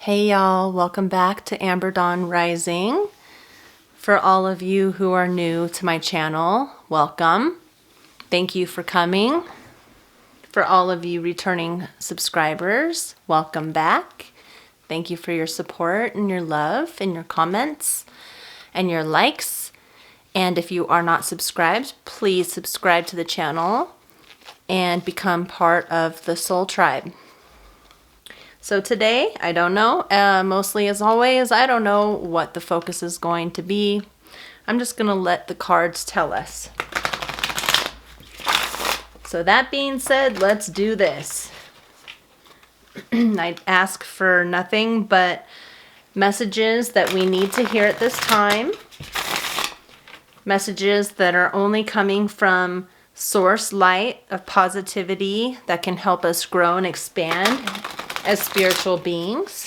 Hey y'all, welcome back to Amber Dawn Rising. For all of you who are new to my channel, welcome. Thank you for coming. For all of you returning subscribers, welcome back. Thank you for your support and your love and your comments and your likes. And if you are not subscribed, please subscribe to the channel and become part of the Soul Tribe. So today, I don't know, mostly as always, I don't know what the focus is going to be. I'm just going to let the cards tell us. So that being said, let's do this. I ask for nothing but messages that we need to hear at this time. Messages that are only coming from source light of positivity that can help us grow and expand as spiritual beings.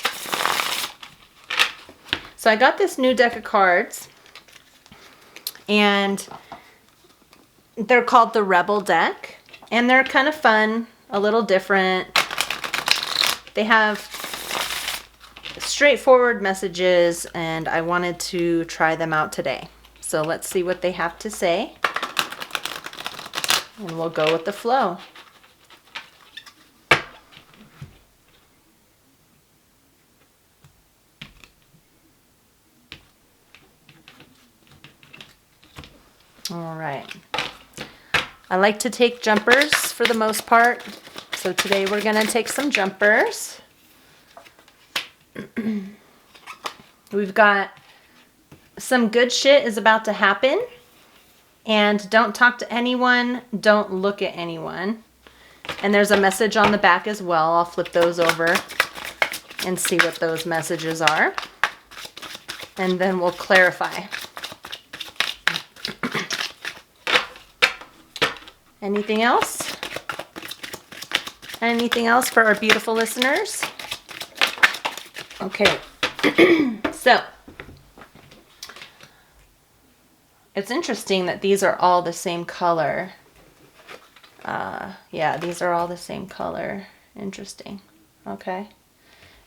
So I got this new deck of cards, and they're called the Rebel deck, and they're kind of fun, a little different. They have straightforward messages, and I wanted to try them out today. So let's see what they have to say, and we'll go with the flow. All right. I like to take jumpers for the most part. So today we're going to take some jumpers. We've got some good shit is about to happen. And don't talk to anyone. Don't look at anyone. And there's a message on the back as well. I'll flip those over and see what those messages are. And then we'll clarify. Anything else? Anything else for our beautiful listeners? Okay. So, it's interesting that these are all the same color. Yeah, these are all the same color. Interesting. Okay.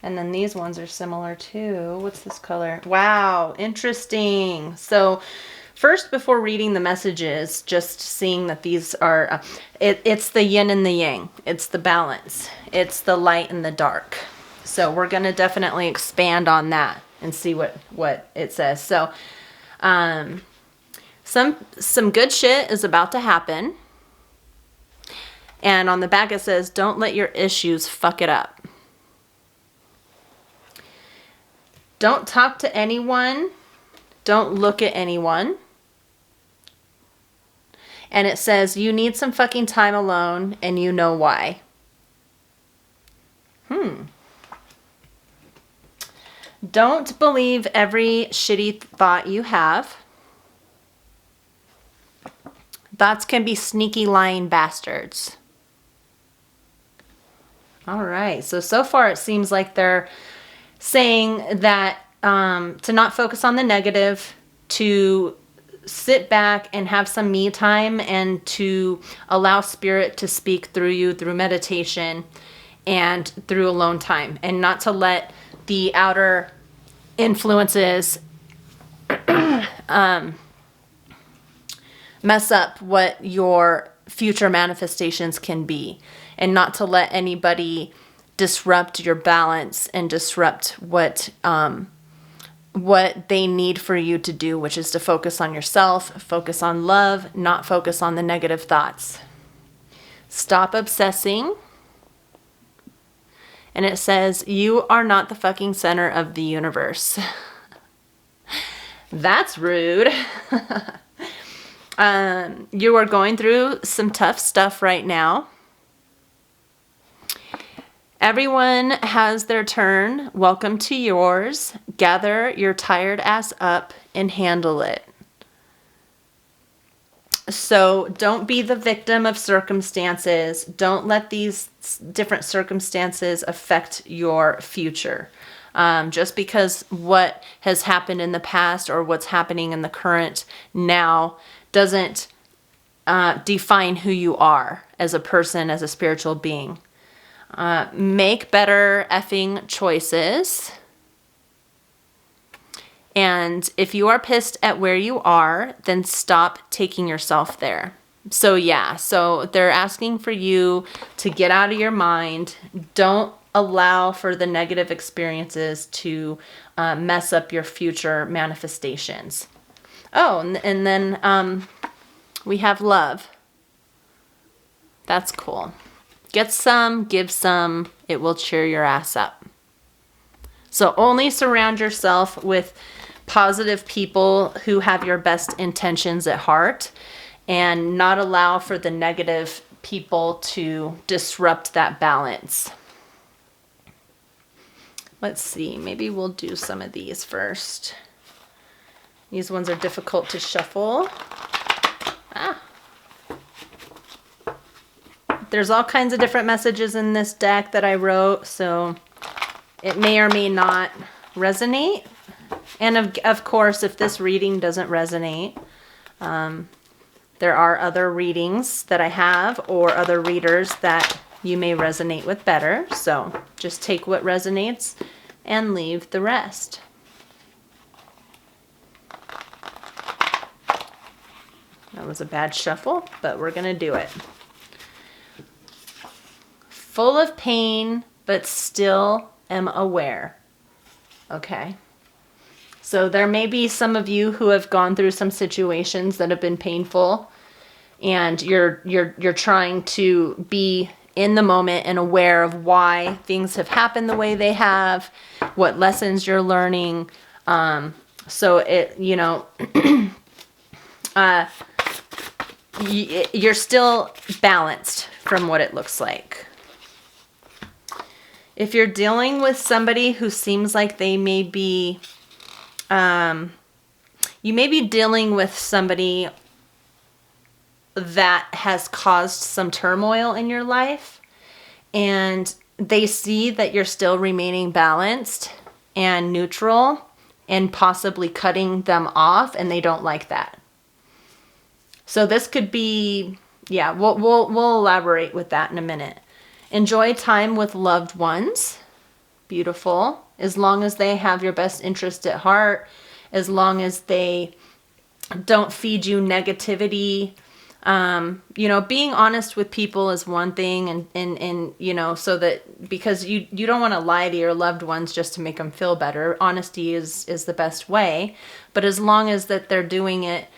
And then these ones are similar too. What's this color? Wow, interesting. So, first, before reading the messages, just seeing that these are, it's the yin and the yang. It's the balance. It's the light and the dark. So we're going to definitely expand on that and see what it says. So some good shit is about to happen. And on the back it says, don't let your issues fuck it up. Don't talk to anyone. Don't look at anyone. And it says, you need some fucking time alone, and you know why. Don't believe every shitty thought you have. Thoughts can be sneaky, lying bastards. All right. So far it seems like they're saying that to not focus on the negative, to sit back and have some me time, and to allow spirit to speak through you through meditation and through alone time, and not to let the outer influences mess up what your future manifestations can be, and not to let anybody disrupt your balance and disrupt what they need for you to do, which is to focus on yourself, focus on love, not focus on the negative thoughts. Stop obsessing. And it says, you are not the fucking center of the universe. That's rude. You are going through some tough stuff right now. Everyone has their turn. Welcome to yours. Gather your tired ass up and handle it. So don't be the victim of circumstances. Don't let these different circumstances affect your future. Just because what has happened in the past or what's happening in the current now doesn't define who you are as a person, as a spiritual being. Make better effing choices. And if you are pissed at where you are, then stop taking yourself there. So yeah, so they're asking for you to get out of your mind. Don't allow for the negative experiences to mess up your future manifestations. Oh, and then we have love. That's cool. Get some, give some. It will cheer your ass up. So only surround yourself with positive people who have your best intentions at heart, and not allow for the negative people to disrupt that balance. Let's see, maybe we'll do some of these first. These ones are difficult to shuffle. There's all kinds of different messages in this deck that I wrote, so it may or may not resonate. And of course, if this reading doesn't resonate, there are other readings that I have or other readers that you may resonate with better. So just take what resonates and leave the rest. That was a bad shuffle, but we're going to do it. Full of pain, but still am aware. Okay. So there may be some of you who have gone through some situations that have been painful, and you're trying to be in the moment and aware of why things have happened the way they have, what lessons you're learning. So it, you know, you're still balanced from what it looks like. If you're dealing with somebody who seems like they may be, you may be dealing with somebody that has caused some turmoil in your life, and they see that you're still remaining balanced and neutral and possibly cutting them off, and they don't like that. So this could be, yeah, we'll elaborate with that in a minute. Enjoy time with loved ones. Beautiful. As long as they have your best interest at heart, as long as they don't feed you negativity. You know, being honest with people is one thing, and you know, so that, because you don't want to lie to your loved ones just to make them feel better. Honesty is the best way, but as long as that they're doing it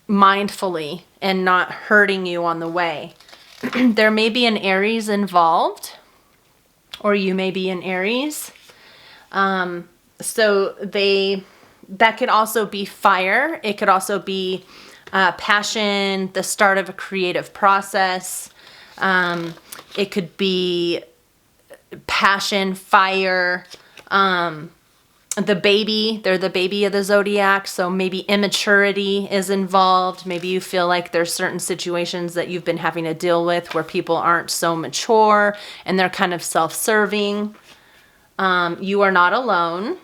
mindfully and not hurting you on the way. There may be an Aries involved, or you may be an Aries. So that could also be fire. It could also be passion, the start of a creative process. It could be passion, fire, the baby. They're the baby of the zodiac, so maybe immaturity is involved. Maybe you feel like there's certain situations that you've been having to deal with where people aren't so mature and they're kind of self-serving. You are not alone.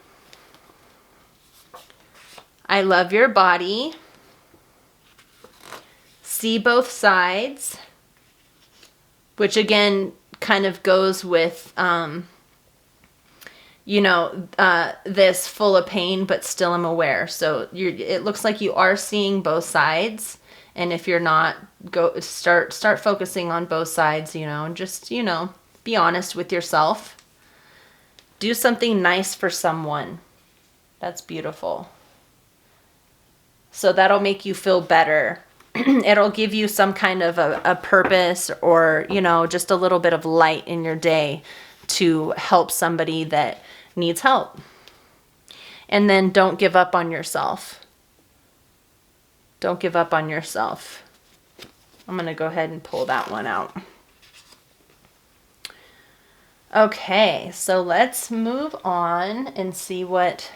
I love your body. See both sides, which again kind of goes with, you know, this full of pain, but still am aware. So it looks like you are seeing both sides. And if you're not, start focusing on both sides, you know, and just, you know, be honest with yourself. Do something nice for someone. That's beautiful. So that'll make you feel better. It'll give you some kind of a purpose, or, you know, just a little bit of light in your day to help somebody that needs help. And then don't give up on yourself. Don't give up on yourself. I'm going to go ahead and pull that one out. Okay, so let's move on and see what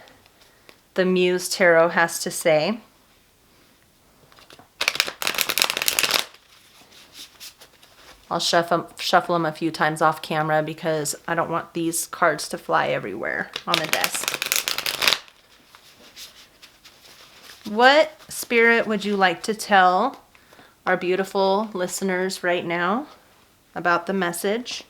the Muse Tarot has to say. I'll shuffle them a few times off camera because I don't want these cards to fly everywhere on the desk. What spirit would you like to tell our beautiful listeners right now? about the message.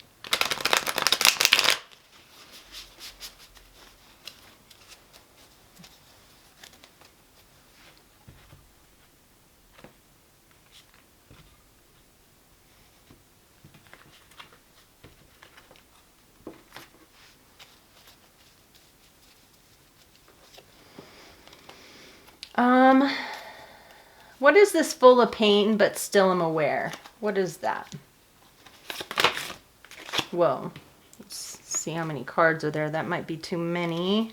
What is this full of pain but still am aware? What is that? Whoa. Let's see how many cards are there. That might be too many.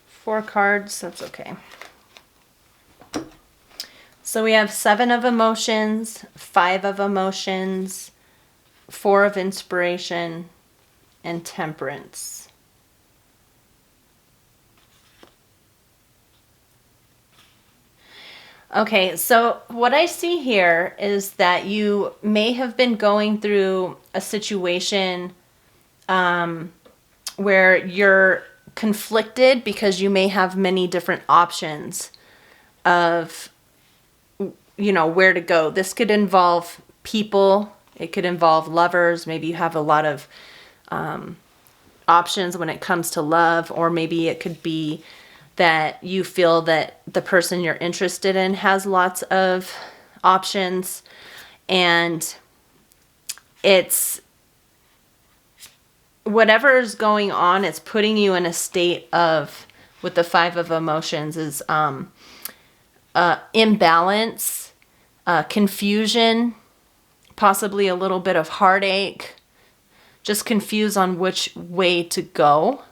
4 cards, that's okay. So we have 7 of emotions, 5 of emotions, 4 of inspiration, and temperance. Okay, so what I see here is that you may have been going through a situation where you're conflicted because you may have many different options of, you know, where to go. This could involve people. It could involve lovers. Maybe you have a lot of options when it comes to love, or maybe it could be that you feel that the person you're interested in has lots of options, and it's whatever's going on, it's putting you in a state of, with the 5 of emotions, is imbalance, confusion, possibly a little bit of heartache, just confused on which way to go.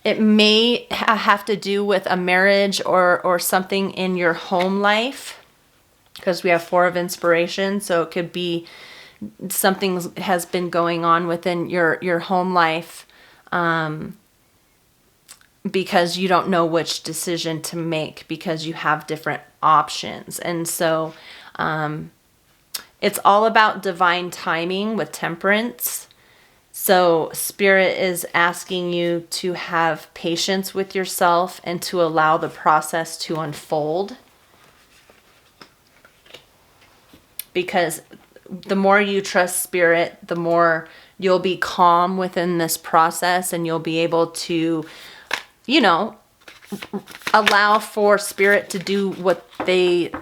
It may have to do with a marriage or something in your home life, because we have 4 of inspiration. So it could be something has been going on within your home life, because you don't know which decision to make because you have different options. And so it's all about divine timing with temperance. So Spirit is asking you to have patience with yourself and to allow the process to unfold. Because the more you trust Spirit, the more you'll be calm within this process, and you'll be able to, you know, allow for Spirit to do what they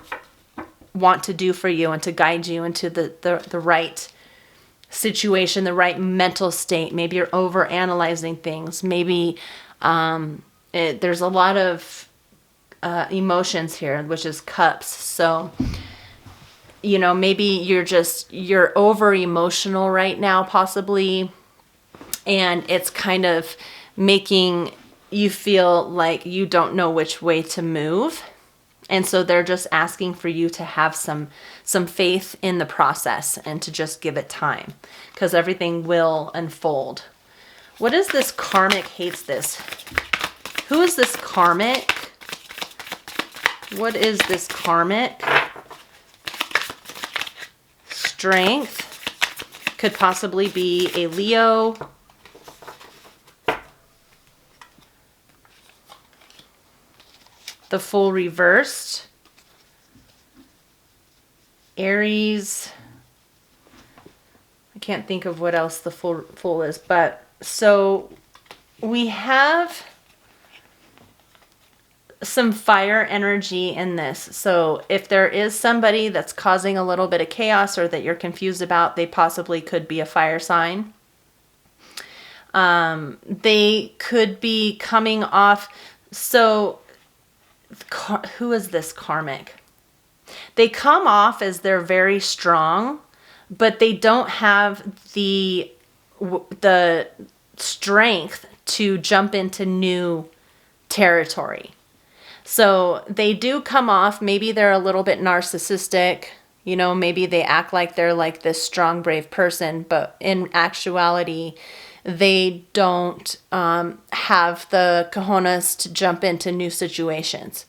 want to do for you and to guide you into the right situation, the right mental state. Maybe you're over analyzing things. Maybe there's a lot of emotions here, which is cups. So, you know, maybe you're over emotional right now, possibly, and it's kind of making you feel like you don't know which way to move. And so they're just asking for you to have some faith in the process and to just give it time, because everything will unfold. What is this karmic hates this? Who is this karmic? What is this karmic? Strength. Could possibly be a Leo. The Fool reversed. Aries. I can't think of what else the Fool is, but so we have some fire energy in this. So if there is somebody that's causing a little bit of chaos or that you're confused about, they possibly could be a fire sign. They could be coming off. So who is this karmic? They come off as they're very strong, but they don't have the strength to jump into new territory. So they do come off, maybe they're a little bit narcissistic, you know, maybe they act like they're like this strong, brave person, but in actuality, they don't have the cojones to jump into new situations.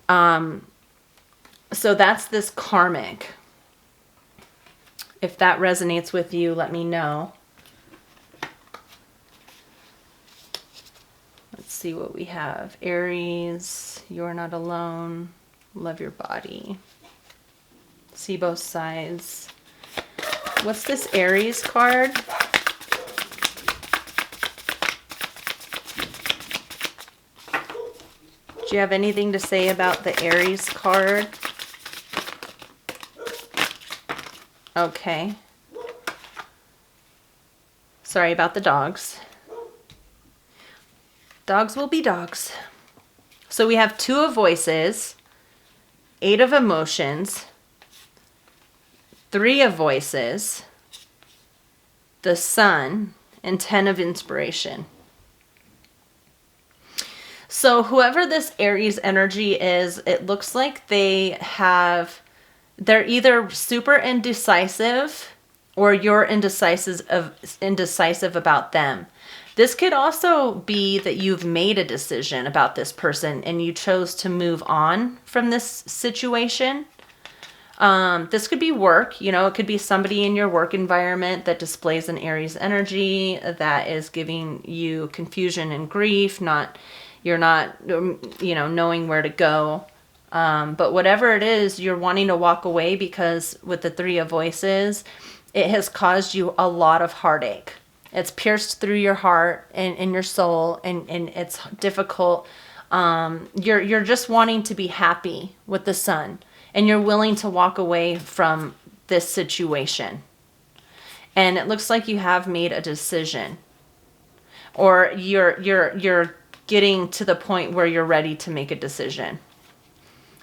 So that's this karmic. If that resonates with you, let me know. Let's see what we have. Aries, you're not alone. Love your body. see both sides. What's this Aries card? Do you have anything to say about the Aries card? Okay. Sorry about the dogs. Dogs will be dogs. So we have 2 of Voices, 8 of Emotions, 3 of Voices, the Sun, and 10 of Inspiration. So whoever this Aries energy is, it looks like they're either super indecisive or you're indecisive about them. This could also be that you've made a decision about this person and you chose to move on from this situation. This could be work, it could be somebody in your work environment that displays an Aries energy that is giving you confusion and grief, you're not knowing where to go. But whatever it is, you're wanting to walk away because with the 3 of Voices, it has caused you a lot of heartache. It's pierced through your heart and your soul, and it's difficult. You're just wanting to be happy with the Sun, and you're willing to walk away from this situation. And it looks like you have made a decision, or you're getting to the point where you're ready to make a decision.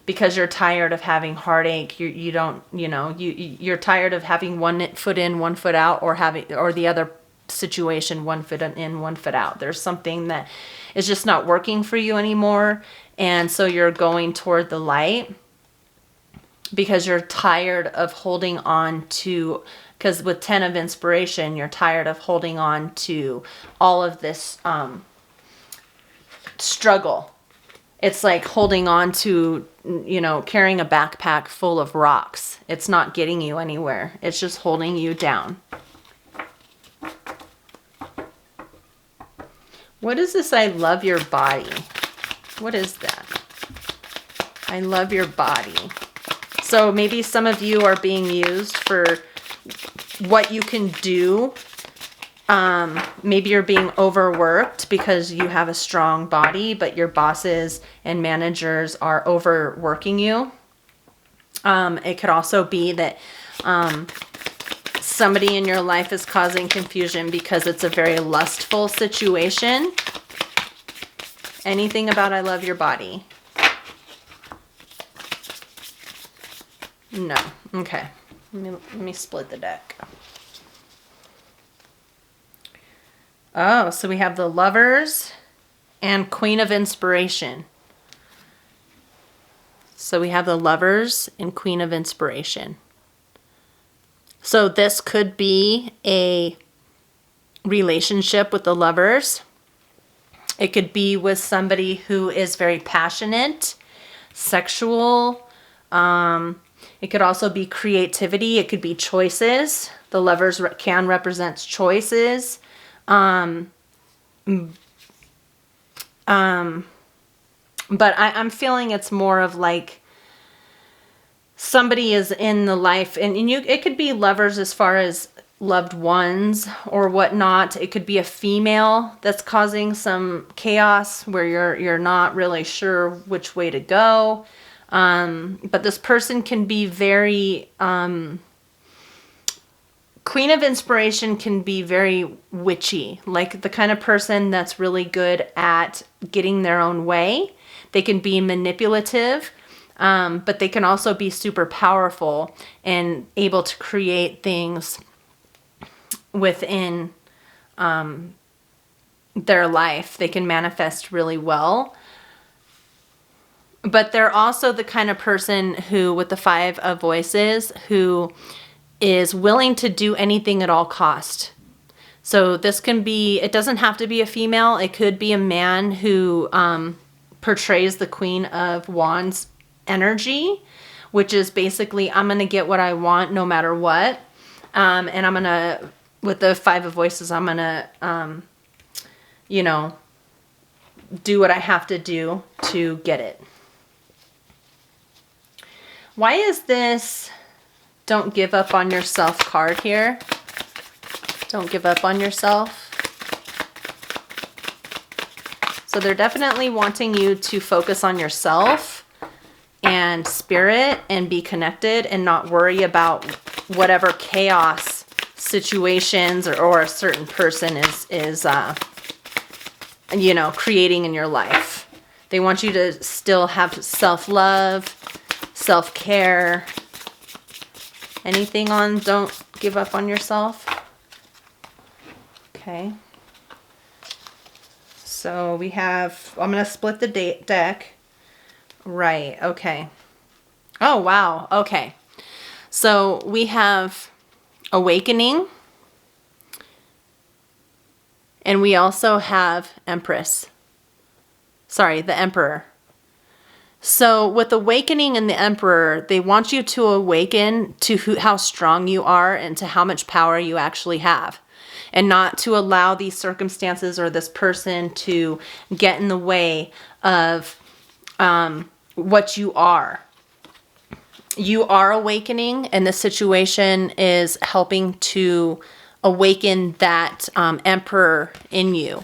Because you're tired of having heartache, you're tired of having one foot in, one foot out, or the other situation, one foot in, one foot out. There's something that is just not working for you anymore, and so you're going toward the light because you're tired of holding on to. Because with 10 of Inspiration, you're tired of holding on to all of this struggle. It's like holding on to, carrying a backpack full of rocks. It's not getting you anywhere. It's just holding you down. What is this? I love your body. What is that? I love your body. So maybe some of you are being used for what you can do. Maybe you're being overworked because you have a strong body, but your bosses and managers are overworking you. It could also be that somebody in your life is causing confusion because it's a very lustful situation. Anything about I love your body? No. Okay. Let me split the deck. Oh, so we have the Lovers and Queen of Inspiration. So we have the Lovers and Queen of Inspiration. So this could be a relationship with the Lovers. It could be with somebody who is very passionate, sexual. It could also be creativity. It could be choices. The Lovers can represent choices. But I'm feeling it's more of like somebody is in the life, and it could be lovers as far as loved ones or whatnot. It could be a female that's causing some chaos where you're not really sure which way to go. But this person can be very, Queen of Inspiration can be very witchy, like the kind of person that's really good at getting their own way. They can be manipulative, but they can also be super powerful and able to create things within their life. They can manifest really well. But they're also the kind of person who, with the 5 of Voices, who is willing to do anything at all cost. So this can be, it doesn't have to be a female. It could be a man who portrays the Queen of Wands energy, which is basically, I'm going to get what I want no matter what. And I'm going to, with the 5 of Voices, I'm going to, do what I have to do to get it. Why is this don't give up on yourself card here. Don't give up on yourself. So they're definitely wanting you to focus on yourself and spirit and be connected and not worry about whatever chaos situations or a certain person is you know, creating in your life. They want you to still have self-love, self-care. Anything on don't give up on yourself? Okay. So we have, I'm going to split the deck. Right, okay. Oh, wow, okay. So we have Awakening. And we also have Empress. Sorry, the Emperor. So with Awakening and the Emperor, they want you to awaken to how strong you are and to how much power you actually have. And not to allow these circumstances or this person to get in the way of what you are. You are awakening, and this situation is helping to awaken that Emperor in you.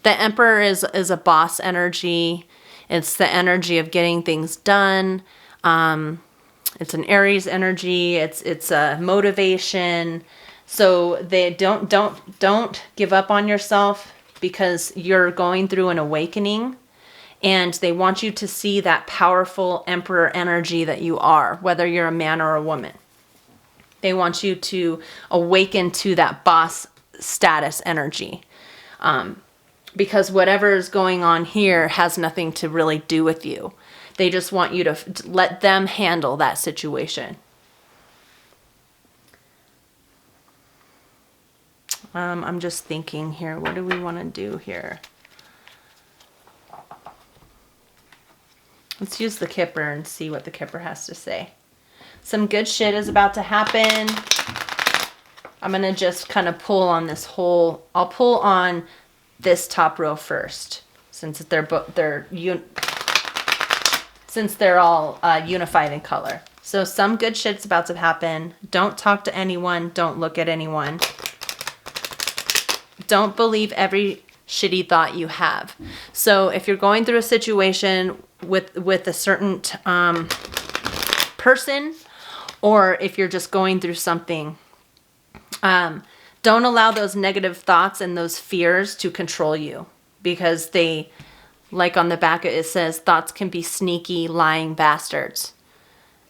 The Emperor is a boss energy. It's the energy of getting things done. It's an Aries energy. It's a motivation. So they don't give up on yourself because you're going through an awakening, and they want you to see that powerful Emperor energy that you are, whether you're a man or a woman. They want you to awaken to that boss status energy, because whatever is going on here has nothing to really do with you. They just want you to let them handle that situation. I'm just thinking here, what do we want to do here? Let's use the Kipper and see what the Kipper has to say. Some good shit is about to happen. I'm going to just kind of pull on this whole, I'll pull on this top row first, since they're all unified in color. So some good shit's about to happen. Don't talk to anyone. Don't look at anyone. Don't believe every shitty thought you have. So if you're going through a situation with a certain person, or if you're just going through something, don't allow those negative thoughts and those fears to control you, because they, like on the back it says, thoughts can be sneaky, lying bastards.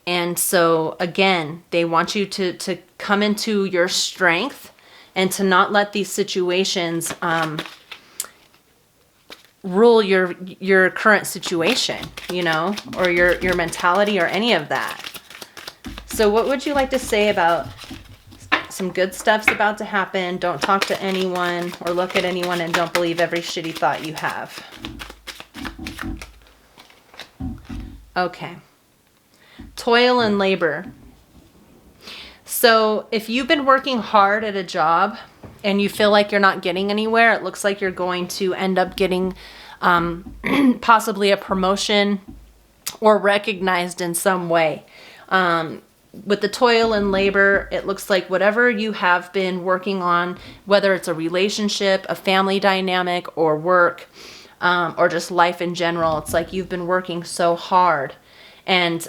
And so again, they want you to come into your strength and to not let these situations rule your current situation, you know, or your mentality or any of that. So what would you like to say about some good stuff's about to happen? Don't talk to anyone or look at anyone, and don't believe every shitty thought you have. Okay. Toil and labor. So if you've been working hard at a job and you feel like you're not getting anywhere, it looks like you're going to end up getting possibly a promotion or recognized in some way. With the toil and labor, it looks like whatever you have been working on, whether it's a relationship, a family dynamic, or work, or just life in general, it's like you've been working so hard. And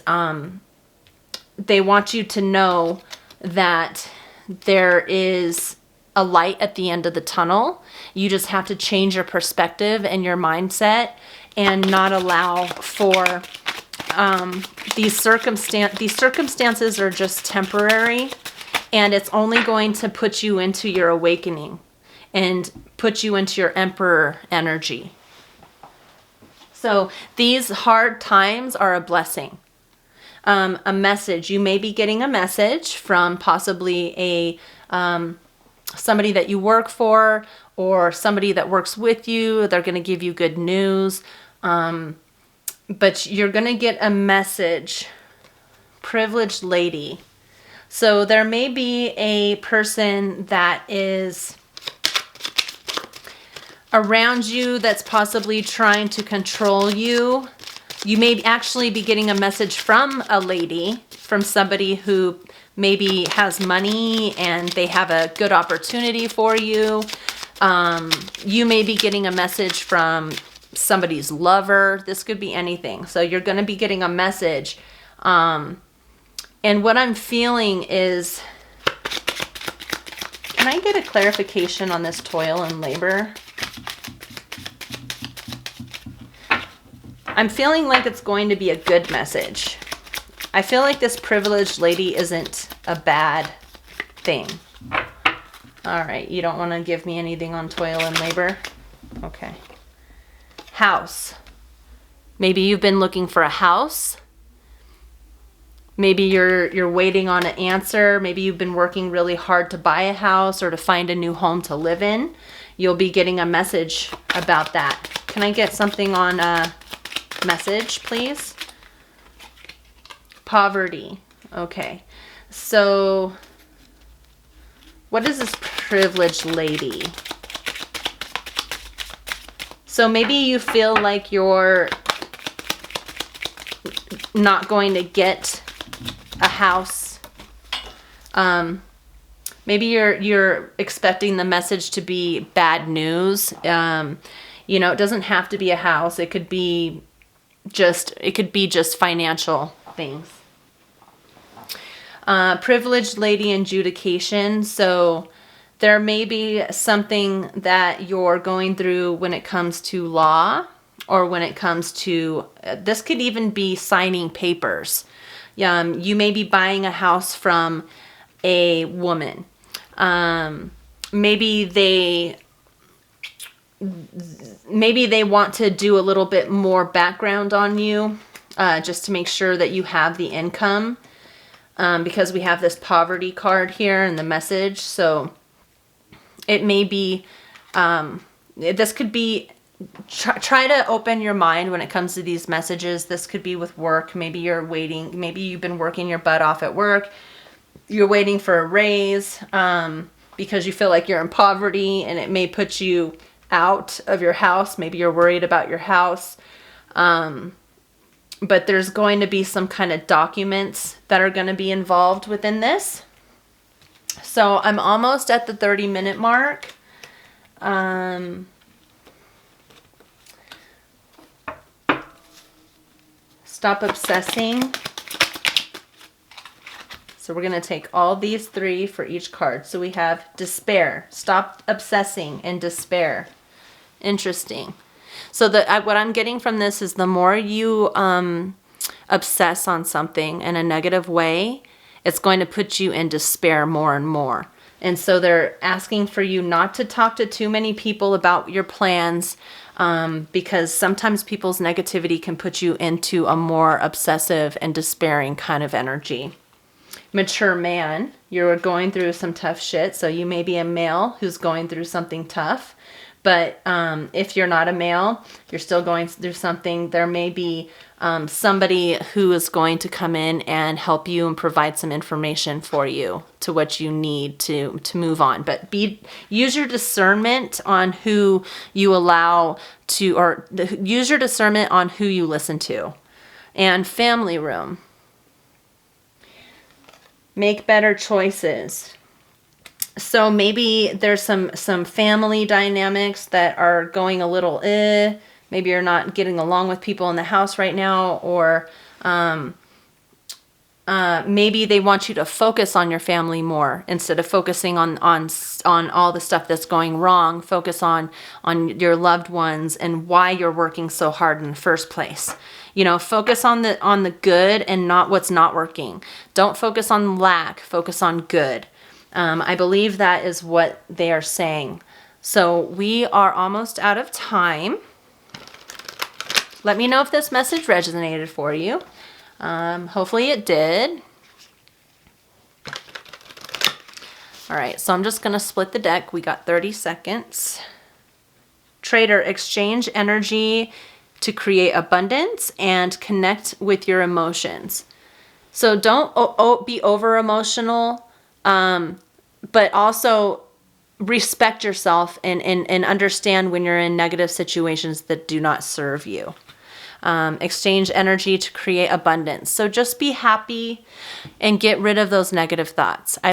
they want you to know that there is a light at the end of the tunnel. You just have to change your perspective and your mindset and not allow for these circumstances are just temporary, and it's only going to put you into your awakening and put you into your Emperor energy. So these hard times are a blessing. A message. You may be getting a message from possibly a somebody that you work for, or somebody that works with you. They're going to give you good news. But you're going to get a message. Privileged lady. So there may be a person that is around you that's possibly trying to control you. You may actually be getting a message from a lady, from somebody who maybe has money and they have a good opportunity for you. You may be getting a message from somebody's lover. This could be anything. So you're going to be getting a message. And what I'm feeling is, can I get a clarification on this toil and labor? I'm feeling like it's going to be a good message. I feel like this privileged lady isn't a bad thing. All right, you don't want to give me anything on toil and labor? Okay. House. Maybe you've been looking for a house. Maybe you're waiting on an answer. Maybe you've been working really hard to buy a house or to find a new home to live in. You'll be getting a message about that. Can I get something on message, please? Poverty. Okay. So what is this privileged lady? So maybe you feel like you're not going to get a house. Maybe you're expecting the message to be bad news. You know, it doesn't have to be a house. It could be just financial things. Privileged lady adjudication. So there may be something that you're going through when it comes to law, or when it comes to, this could even be signing papers. You may be buying a house from a woman. Maybe they want to do a little bit more background on you, just to make sure that you have the income, because we have this poverty card here in the message. So it may be, this could be, try to open your mind when it comes to these messages. This could be with work. Maybe you're waiting, maybe you've been working your butt off at work. You're waiting for a raise, because you feel like you're in poverty, and it may put you out of your house. Maybe you're worried about your house. But there's going to be some kind of documents that are going to be involved within this. So I'm almost at the 30-minute mark. Stop obsessing. So we're going to take all these three for each card. So we have despair. Stop obsessing and despair. Interesting. So what I'm getting from this is the more you obsess on something in a negative way, it's going to put you in despair more and more. And so they're asking for you not to talk to too many people about your plans, because sometimes people's negativity can put you into a more obsessive and despairing kind of energy. Mature man, you're going through some tough shit. So you may be a male who's going through something tough. But if you're not a male, you're still going through something. There may be somebody who is going to come in and help you and provide some information for you to what you need to move on. But use your discernment on who you allow to, or use your discernment on who you listen to. And family room. Make better choices. So maybe there's some family dynamics that are going a little maybe you're not getting along with people in the house right now, or maybe they want you to focus on your family more instead of focusing on all the stuff that's going wrong. Focus on your loved ones and why you're working so hard in the first place. You know, focus on the good and not what's not working. Don't focus on lack, focus on good. I believe that is what they are saying. So we are almost out of time. Let me know if this message resonated for you. Hopefully it did. All right, so I'm just going to split the deck. We got 30 seconds. Trader, exchange energy to create abundance and connect with your emotions. So don't be over emotional. But also respect yourself and understand when you're in negative situations that do not serve you. exchange energy to create abundance. So just be happy and get rid of those negative thoughts.